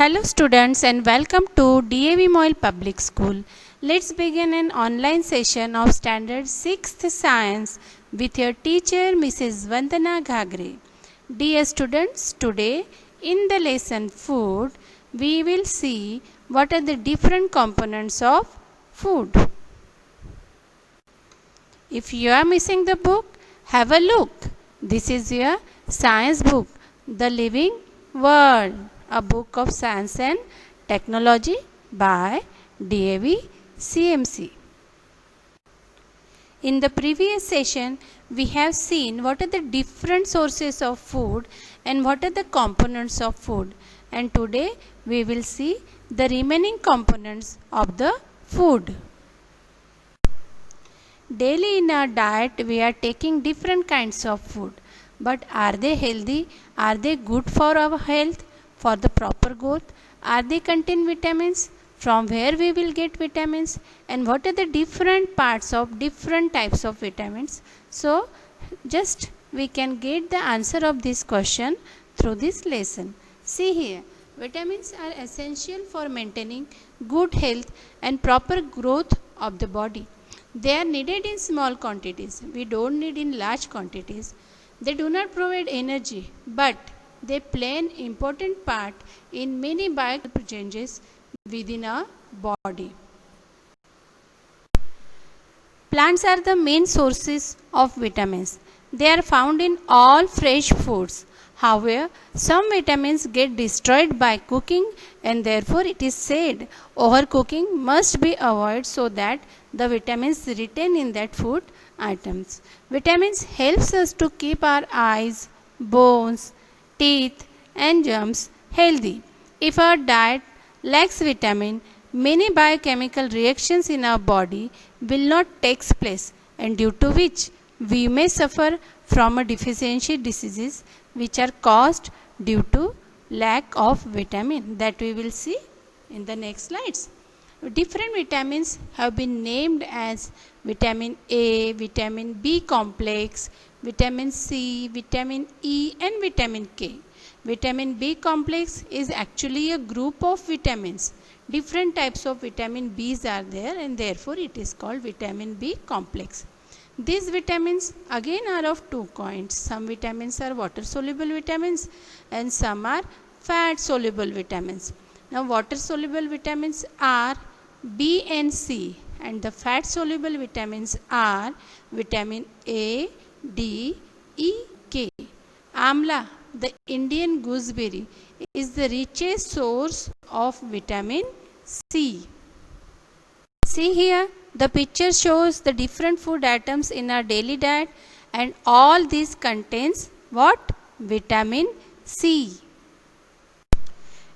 Hello students and welcome to DAV Moyle Public School. Let's begin an online session of Standard 6th Science with your teacher Mrs. Vandana Ghagre. Dear students, today in the lesson Food, we will see what are the different components of food. If you are missing the book, have a look. This is your science book, The Living World, a book of science and technology by DAV CMC. In the previous session, we have seen what are the different sources of food and what are the components of food. And today we will see the remaining components of the food. Daily in our diet, we are taking different kinds of food. But are they healthy? Are they good for our health? For the proper growth? Are they contain vitamins? From where we will get vitamins? And what are the different parts of different types of vitamins? So, just we can get the answer of this question through this lesson. See here, vitamins are essential for maintaining good health and proper growth of the body. They are needed in small quantities. We don't need in large quantities. They do not provide energy, but they play an important part in many biochemical changes within our body. Plants are the main sources of vitamins. They are found in all fresh foods. However, some vitamins get destroyed by cooking and therefore it is said overcooking must be avoided so that the vitamins retain in that food items. Vitamins helps us to keep our eyes, bones, teeth and germs healthy. If our diet lacks vitamin, many biochemical reactions in our body will not take place, and due to which we may suffer from a deficiency diseases which are caused due to lack of vitamin, that we will see in the next slides. Different vitamins have been named as vitamin A, vitamin B complex, vitamin C, vitamin E and vitamin K. Vitamin B complex is actually a group of vitamins. Different types of vitamin B's are there and therefore it is called vitamin B complex. These vitamins again are of two kinds. Some vitamins are water soluble vitamins and some are fat soluble vitamins. Now water soluble vitamins are B and C and the fat soluble vitamins are vitamin A, D, E, K. Amla, the Indian gooseberry, is the richest source of vitamin C. See here, the picture shows the different food items in our daily diet and all these contains what? Vitamin C.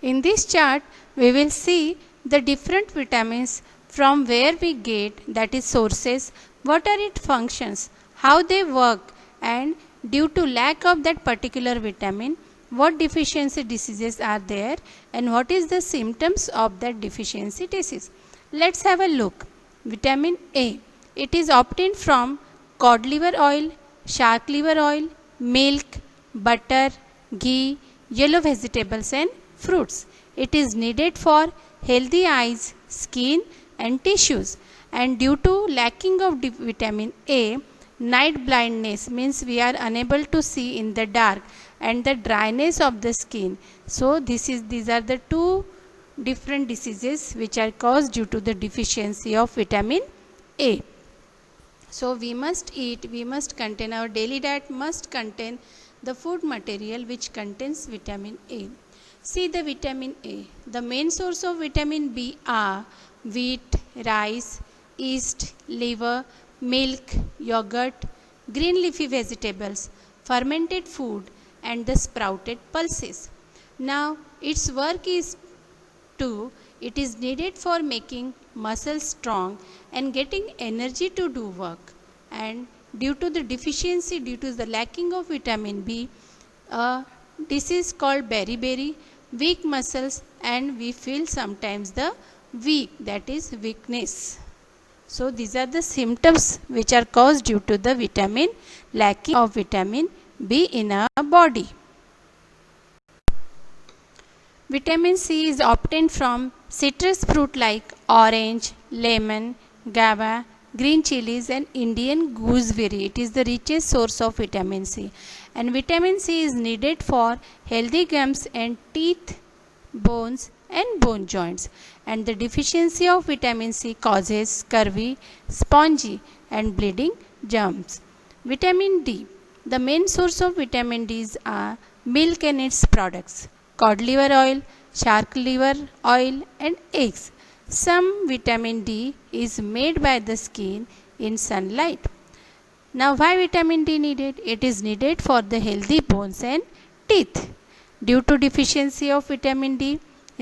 In this chart, we will see the different vitamins from where we get, that is sources, what are its functions, how they work, and due to lack of that particular vitamin, what deficiency diseases are there and what is the symptoms of that deficiency disease. Let's have a look. Vitamin A. It is obtained from cod liver oil, shark liver oil, milk, butter, ghee, yellow vegetables and fruits. It is needed for healthy eyes, skin and tissues, and due to lacking of vitamin A, night blindness means we are unable to see in the dark and the dryness of the skin. So these are the two different diseases which are caused due to the deficiency of vitamin A. So we must contain, our daily diet must contain the food material which contains vitamin A. See the vitamin A. The main source of vitamin B are wheat, rice, yeast, liver, milk, yogurt, green leafy vegetables, fermented food and the sprouted pulses. Now its work is it is needed for making muscles strong and getting energy to do work, and due to the deficiency, due to the lacking of vitamin B, disease called beriberi, weak muscles, and we feel sometimes the weak, that is weakness. So these are the symptoms which are caused due to the lacking of vitamin B in our body. Vitamin C is obtained from citrus fruit like orange, lemon, guava, green chilies and Indian gooseberry. It is the richest source of vitamin C. And vitamin C is needed for healthy gums and teeth, bones and bone joints. And the deficiency of vitamin C causes scurvy, spongy and bleeding germs. Vitamin D. The main source of vitamin D are milk and its products, cod liver oil, shark liver oil and eggs. Some vitamin D is made by the skin in sunlight. Now why vitamin D needed? It is needed for the healthy bones and teeth. Due to deficiency of vitamin D,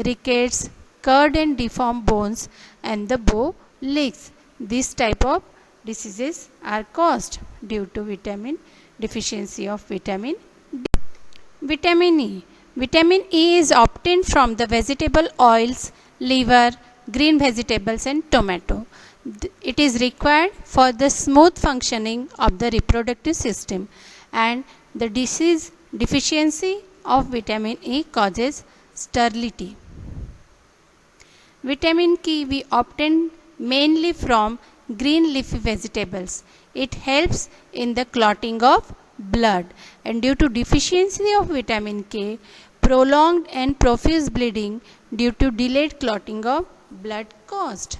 rickets, curd and deformed bones and the bow legs. This type of diseases are caused due to deficiency of vitamin D. Vitamin E. Vitamin E is obtained from the vegetable oils, liver, green vegetables and tomato. It is required for the smooth functioning of the reproductive system, and the deficiency of vitamin E causes sterility. Vitamin K we obtain mainly from green leafy vegetables. It helps in the clotting of blood, and due to deficiency of vitamin K, prolonged and profuse bleeding due to delayed clotting of blood caused.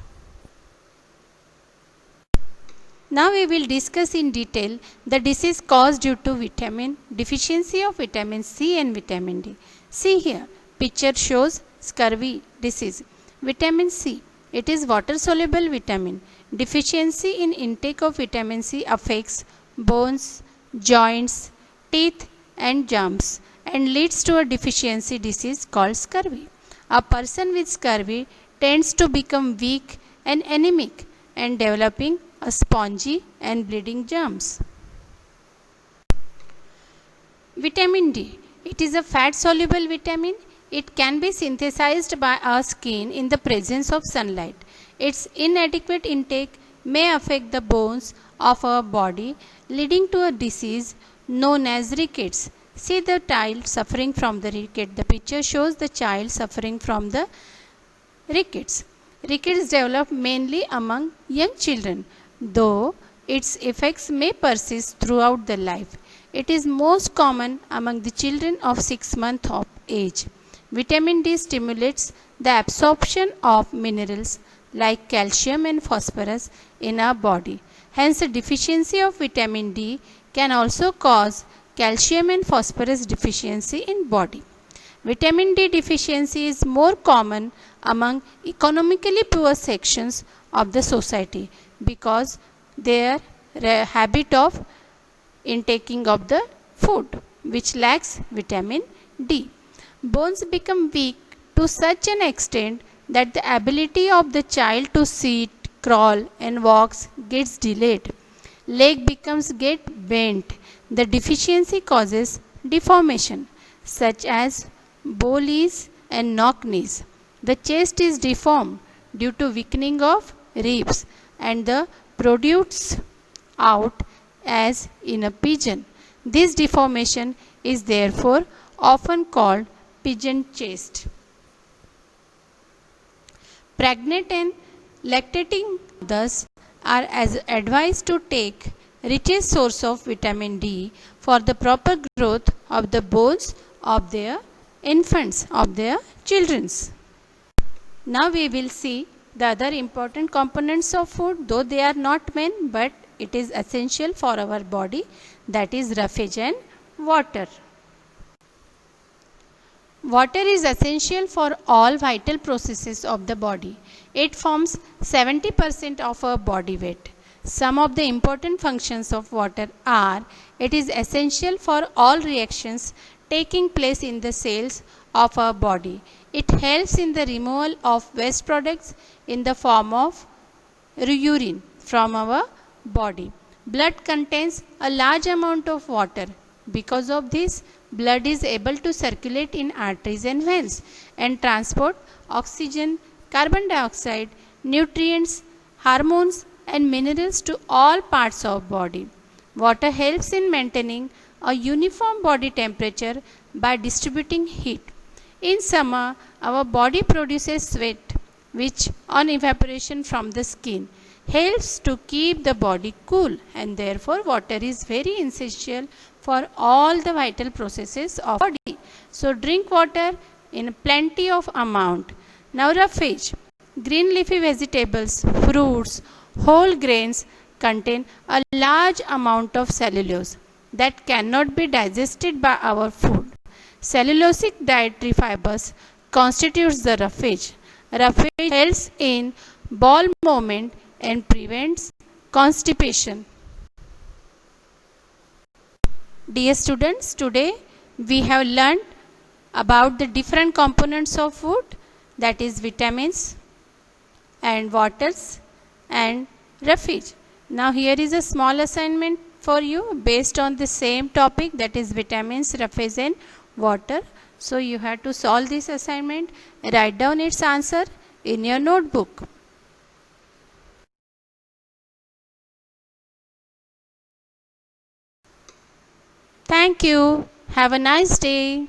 Now we will discuss in detail the disease caused due to deficiency of vitamin C and vitamin D. See here, picture shows scurvy disease. Vitamin C, it is water soluble vitamin. Deficiency in intake of vitamin C affects bones, joints, teeth and germs and leads to a deficiency disease called scurvy. A person with scurvy tends to become weak and anemic and developing a spongy and bleeding germs. Vitamin D, it is a fat soluble vitamin. It can be synthesized by our skin in the presence of sunlight. Its inadequate intake may affect the bones of our body, leading to a disease known as rickets. See the child suffering from the ricket. The picture shows the child suffering from the rickets. Rickets develop mainly among young children, though its effects may persist throughout the life. It is most common among the children of 6 months of age. Vitamin D stimulates the absorption of minerals like calcium and phosphorus in our body. Hence, a deficiency of vitamin D can also cause calcium and phosphorus deficiency in body. Vitamin D deficiency is more common among economically poor sections of the society because their habit of intaking of the food which lacks vitamin D. Bones become weak to such an extent that the ability of the child to sit, crawl and walk gets delayed. Leg get bent. The deficiency causes deformation such as bow knees and knock knees. The chest is deformed due to weakening of ribs and the protrudes out as in a pigeon. This deformation is therefore often called pigeon chest. Pregnant and lactating mothers are advised to take richest source of vitamin D for the proper growth of the bones of their infants, of their children. Now we will see the other important components of food, though they are not main, but it is essential for our body, that is roughage and water. Water is essential for all vital processes of the body. It forms 70% of our body weight. Some of the important functions of water are: it is essential for all reactions taking place in the cells of our body. It helps in the removal of waste products in the form of urine from our body. Blood contains a large amount of water. Because of this, blood is able to circulate in arteries and veins and transport oxygen, carbon dioxide, nutrients, hormones and minerals to all parts of body. Water helps in maintaining a uniform body temperature by distributing heat. In summer, our body produces sweat, which on evaporation from the skin helps to keep the body cool, and therefore water is very essential for all the vital processes of the body. So drink water in plenty of amount. Now roughage. Green leafy vegetables, fruits, whole grains contain a large amount of cellulose that cannot be digested by our food. Cellulosic dietary fibers constitutes the roughage. Roughage helps in bowel movement and prevents constipation. Dear students, today we have learned about the different components of food, that is vitamins and waters and roughage. Now here is a small assignment for you based on the same topic, that is vitamins, roughage and water. So you have to solve this assignment, write down its answer in your notebook. Thank you. Have a nice day.